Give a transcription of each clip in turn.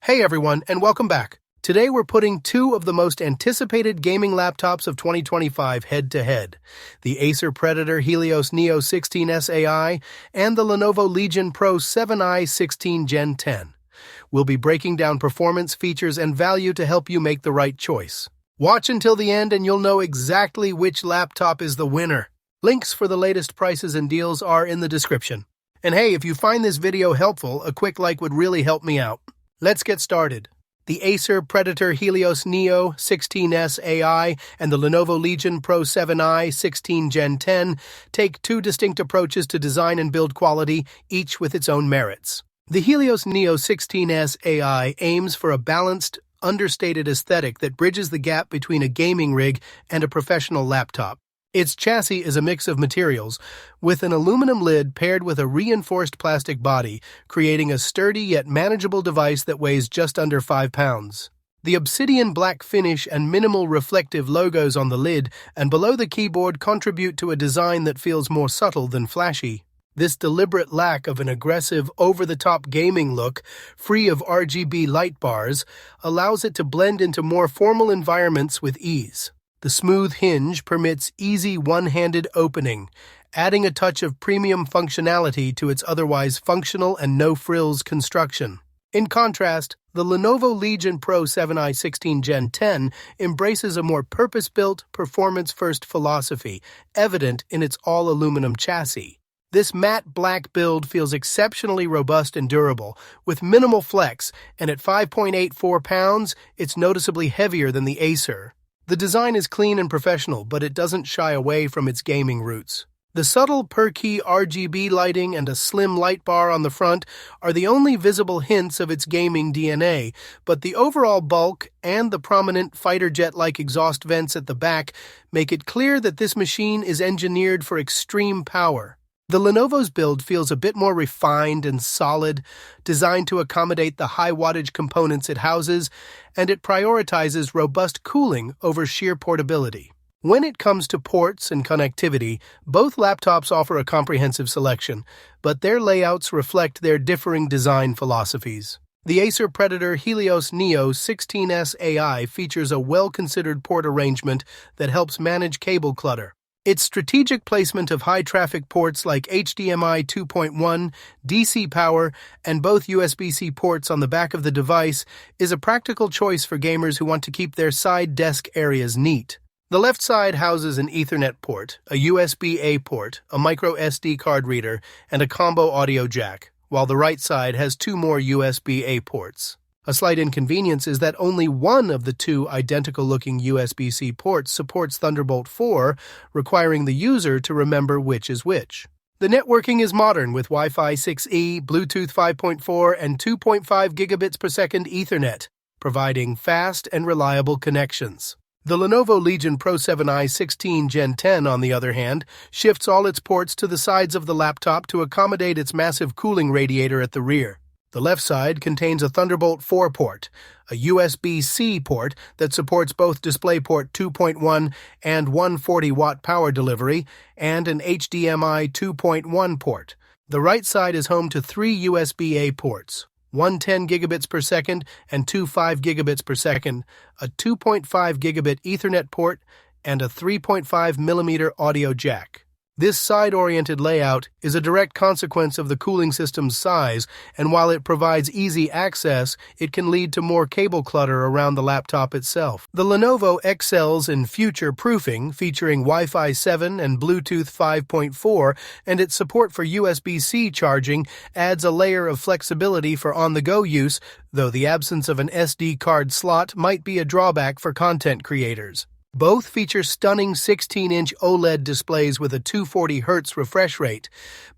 Hey everyone, and welcome back. Today we're putting two of the most anticipated gaming laptops of 2025 head-to-head, the Acer Predator Helios Neo 16S AI and the Lenovo Legion Pro 7i 16 Gen 10. We'll be breaking down performance, features, and value to help you make the right choice. Watch until the end and you'll know exactly which laptop is the winner. Links for the latest prices and deals are in the description. And hey, if you find this video helpful, a quick like would really help me out. Let's get started. The Acer Predator Helios Neo 16S AI and the Lenovo Legion Pro 7i 16 Gen 10 take two distinct approaches to design and build quality, each with its own merits. The Helios Neo 16S AI aims for a balanced, understated aesthetic that bridges the gap between a gaming rig and a professional laptop. Its chassis is a mix of materials, with an aluminum lid paired with a reinforced plastic body, creating a sturdy yet manageable device that weighs just under 5 pounds. The obsidian black finish and minimal reflective logos on the lid and below the keyboard contribute to a design that feels more subtle than flashy. This deliberate lack of an aggressive, over-the-top gaming look, free of RGB light bars, allows it to blend into more formal environments with ease. The smooth hinge permits easy one-handed opening, adding a touch of premium functionality to its otherwise functional and no-frills construction. In contrast, the Lenovo Legion Pro 7i 16 Gen 10 embraces a more purpose-built, performance-first philosophy, evident in its all-aluminum chassis. This matte black build feels exceptionally robust and durable, with minimal flex, and at 5.84 pounds, it's noticeably heavier than the Acer. The design is clean and professional, but it doesn't shy away from its gaming roots. The subtle per-key RGB lighting and a slim light bar on the front are the only visible hints of its gaming DNA, but the overall bulk and the prominent fighter jet-like exhaust vents at the back make it clear that this machine is engineered for extreme power. The Lenovo's build feels a bit more refined and solid, designed to accommodate the high-wattage components it houses, and it prioritizes robust cooling over sheer portability. When it comes to ports and connectivity, both laptops offer a comprehensive selection, but their layouts reflect their differing design philosophies. The Acer Predator Helios Neo 16S AI features a well-considered port arrangement that helps manage cable clutter. Its strategic placement of high-traffic ports like HDMI 2.1, DC power, and both USB-C ports on the back of the device is a practical choice for gamers who want to keep their side desk areas neat. The left side houses an Ethernet port, a USB-A port, a micro SD card reader, and a combo audio jack, while the right side has two more USB-A ports. A slight inconvenience is that only one of the two identical-looking USB-C ports supports Thunderbolt 4, requiring the user to remember which is which. The networking is modern with Wi-Fi 6E, Bluetooth 5.4, and 2.5 gigabits per second Ethernet, providing fast and reliable connections. The Lenovo Legion Pro 7i 16 Gen 10, on the other hand, shifts all its ports to the sides of the laptop to accommodate its massive cooling radiator at the rear. The left side contains a Thunderbolt 4 port, a USB-C port that supports both DisplayPort 2.1 and 140-watt power delivery, and an HDMI 2.1 port. The right side is home to three USB-A ports, one 10 gigabits per second and two 5 gigabits per second, a 2.5 gigabit Ethernet port, and a 3.5 millimeter audio jack. This side-oriented layout is a direct consequence of the cooling system's size, and while it provides easy access, it can lead to more cable clutter around the laptop itself. The Lenovo excels in future-proofing, featuring Wi-Fi 7 and Bluetooth 5.4, and its support for USB-C charging adds a layer of flexibility for on-the-go use, though the absence of an SD card slot might be a drawback for content creators. Both feature stunning 16-inch OLED displays with a 240Hz refresh rate,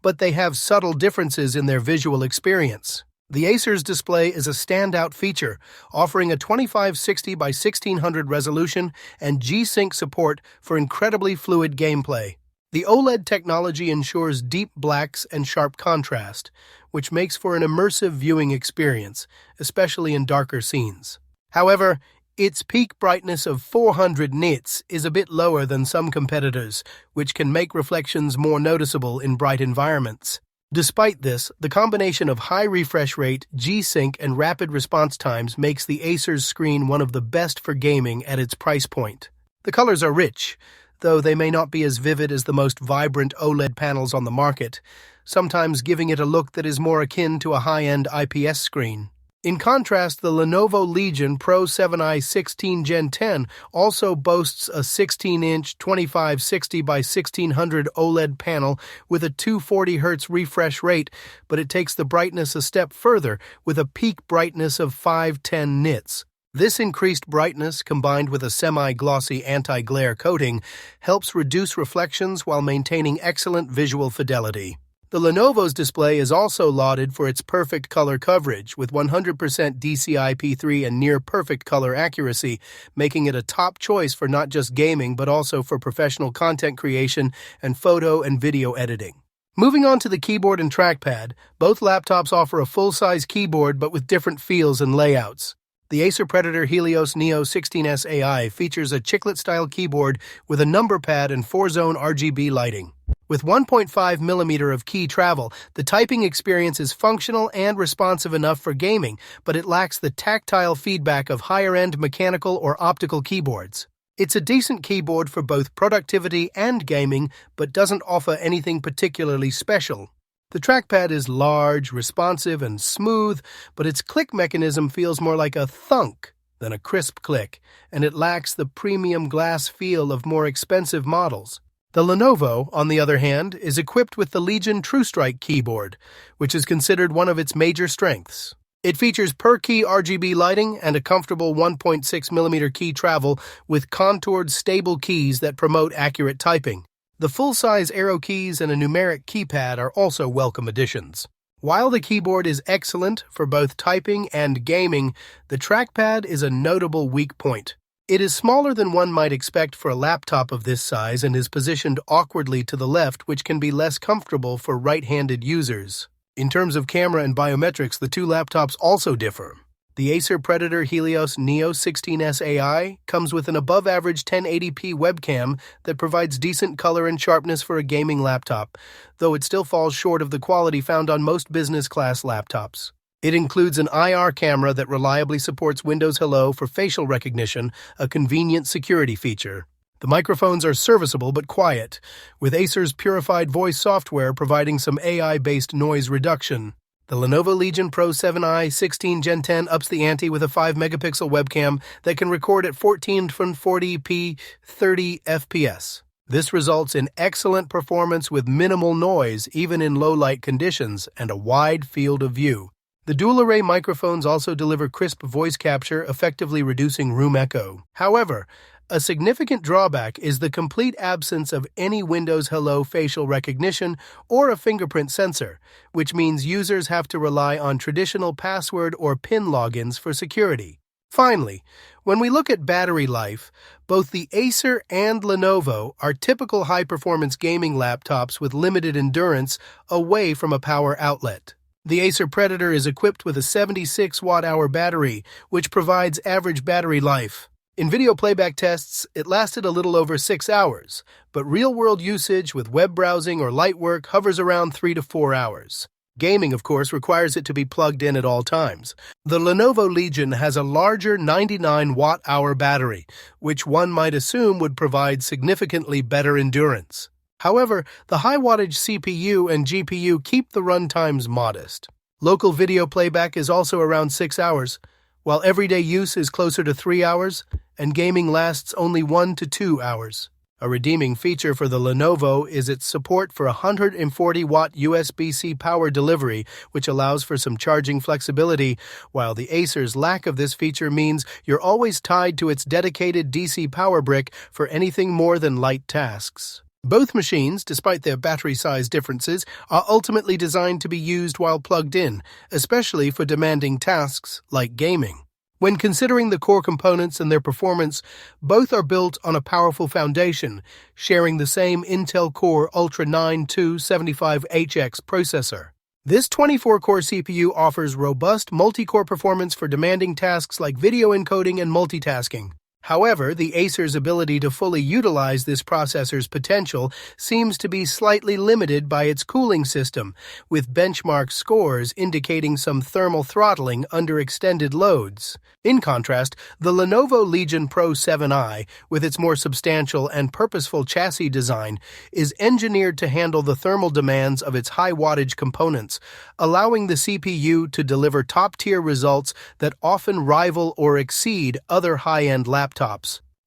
but they have subtle differences in their visual experience. The Acer's display is a standout feature, offering a 2560 by 1600 resolution and G-Sync support for incredibly fluid gameplay. The OLED technology ensures deep blacks and sharp contrast, which makes for an immersive viewing experience, especially in darker scenes. However, its peak brightness of 400 nits is a bit lower than some competitors, which can make reflections more noticeable in bright environments. Despite this, the combination of high refresh rate, G-Sync, and rapid response times makes the Acer's screen one of the best for gaming at its price point. The colors are rich, though they may not be as vivid as the most vibrant OLED panels on the market, sometimes giving it a look that is more akin to a high-end IPS screen. In contrast, the Lenovo Legion Pro 7i 16 Gen 10 also boasts a 16-inch 2560 by 1600 OLED panel with a 240Hz refresh rate, but it takes the brightness a step further with a peak brightness of 510 nits. This increased brightness, combined with a semi-glossy anti-glare coating, helps reduce reflections while maintaining excellent visual fidelity. The Lenovo's display is also lauded for its perfect color coverage, with 100% DCI-P3 and near-perfect color accuracy, making it a top choice for not just gaming but also for professional content creation and photo and video editing. Moving on to the keyboard and trackpad, both laptops offer a full-size keyboard but with different feels and layouts. The Acer Predator Helios Neo 16S AI features a chiclet-style keyboard with a number pad and 4-zone RGB lighting. With 1.5mm of key travel, the typing experience is functional and responsive enough for gaming, but it lacks the tactile feedback of higher-end mechanical or optical keyboards. It's a decent keyboard for both productivity and gaming, but doesn't offer anything particularly special. The trackpad is large, responsive, and smooth, but its click mechanism feels more like a thunk than a crisp click, and it lacks the premium glass feel of more expensive models. The Lenovo, on the other hand, is equipped with the Legion TrueStrike keyboard, which is considered one of its major strengths. It features per-key RGB lighting and a comfortable 1.6mm key travel with contoured, stable keys that promote accurate typing. The full-size arrow keys and a numeric keypad are also welcome additions. While the keyboard is excellent for both typing and gaming, the trackpad is a notable weak point. It is smaller than one might expect for a laptop of this size and is positioned awkwardly to the left, which can be less comfortable for right-handed users. In terms of camera and biometrics, the two laptops also differ. The Acer Predator Helios Neo 16S AI comes with an above-average 1080p webcam that provides decent color and sharpness for a gaming laptop, though it still falls short of the quality found on most business-class laptops. It includes an IR camera that reliably supports Windows Hello for facial recognition, a convenient security feature. The microphones are serviceable but quiet, with Acer's purified voice software providing some AI-based noise reduction. The Lenovo Legion Pro 7i 16 Gen 10 ups the ante with a 5-megapixel webcam that can record at 1440p 30 fps. This results in excellent performance with minimal noise even in low-light conditions and a wide field of view. The dual-array microphones also deliver crisp voice capture, effectively reducing room echo. However, a significant drawback is the complete absence of any Windows Hello facial recognition or a fingerprint sensor, which means users have to rely on traditional password or PIN logins for security. Finally, when we look at battery life, both the Acer and Lenovo are typical high-performance gaming laptops with limited endurance away from a power outlet. The Acer Predator is equipped with a 76 watt-hour battery, which provides average battery life. In video playback tests, it lasted a little over 6 hours, but real-world usage with web browsing or light work hovers around 3 to 4 hours. Gaming, of course, requires it to be plugged in at all times. The Lenovo Legion has a larger 99 watt-hour battery, which one might assume would provide significantly better endurance. However, the high-wattage CPU and GPU keep the runtimes modest. Local video playback is also around 6 hours, while everyday use is closer to 3 hours, and gaming lasts only 1 to 2 hours. A redeeming feature for the Lenovo is its support for 140-watt USB-C power delivery, which allows for some charging flexibility, while the Acer's lack of this feature means you're always tied to its dedicated DC power brick for anything more than light tasks. Both machines, despite their battery size differences, are ultimately designed to be used while plugged in, especially for demanding tasks like gaming. When considering the core components and their performance, both are built on a powerful foundation, sharing the same Intel Core Ultra 9275HX processor. This 24-core CPU offers robust multi-core performance for demanding tasks like video encoding and multitasking. However, the Acer's ability to fully utilize this processor's potential seems to be slightly limited by its cooling system, with benchmark scores indicating some thermal throttling under extended loads. In contrast, the Lenovo Legion Pro 7i, with its more substantial and purposeful chassis design, is engineered to handle the thermal demands of its high-wattage components, allowing the CPU to deliver top-tier results that often rival or exceed other high-end laptops.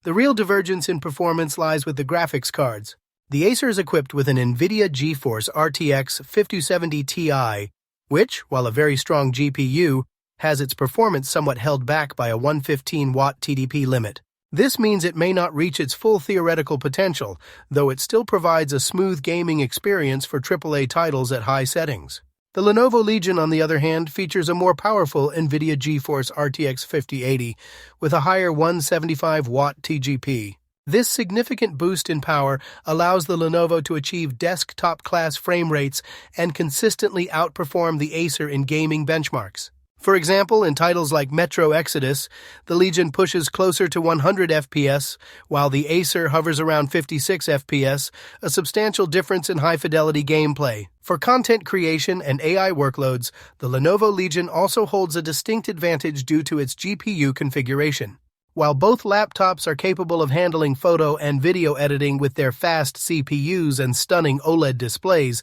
The real divergence in performance lies with the graphics cards. The Acer is equipped with an NVIDIA GeForce RTX 5070 Ti, which, while a very strong GPU, has its performance somewhat held back by a 115-watt TDP limit. This means it may not reach its full theoretical potential, though it still provides a smooth gaming experience for AAA titles at high settings. The Lenovo Legion, on the other hand, features a more powerful NVIDIA GeForce RTX 5080 with a higher 175-watt TGP. This significant boost in power allows the Lenovo to achieve desktop-class frame rates and consistently outperform the Acer in gaming benchmarks. For example, in titles like Metro Exodus, the Legion pushes closer to 100 FPS, while the Acer hovers around 56 FPS, a substantial difference in high-fidelity gameplay. For content creation and AI workloads, the Lenovo Legion also holds a distinct advantage due to its GPU configuration. While both laptops are capable of handling photo and video editing with their fast CPUs and stunning OLED displays,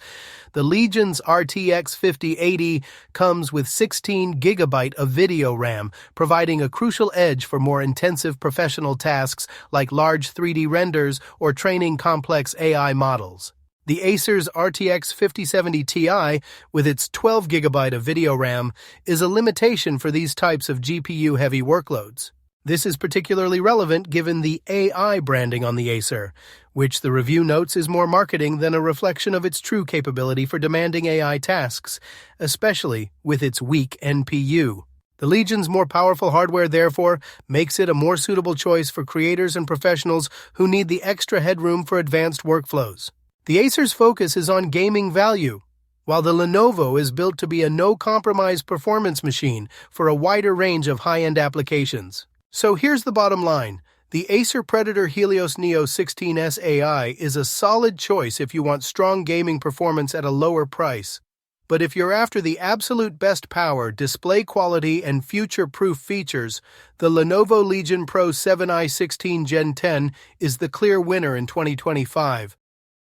the Legion's RTX 5080 comes with 16 GB of video RAM, providing a crucial edge for more intensive professional tasks like large 3D renders or training complex AI models. The Acer's RTX 5070 Ti, with its 12 GB of video RAM, is a limitation for these types of GPU-heavy workloads. This is particularly relevant given the AI branding on the Acer, which the review notes is more marketing than a reflection of its true capability for demanding AI tasks, especially with its weak NPU. The Legion's more powerful hardware, therefore, makes it a more suitable choice for creators and professionals who need the extra headroom for advanced workflows. The Acer's focus is on gaming value, while the Lenovo is built to be a no-compromise performance machine for a wider range of high-end applications. So here's the bottom line. The Acer Predator Helios Neo 16S AI is a solid choice if you want strong gaming performance at a lower price. But if you're after the absolute best power, display quality, and future-proof features, the Lenovo Legion Pro 7i 16 Gen 10 is the clear winner in 2025.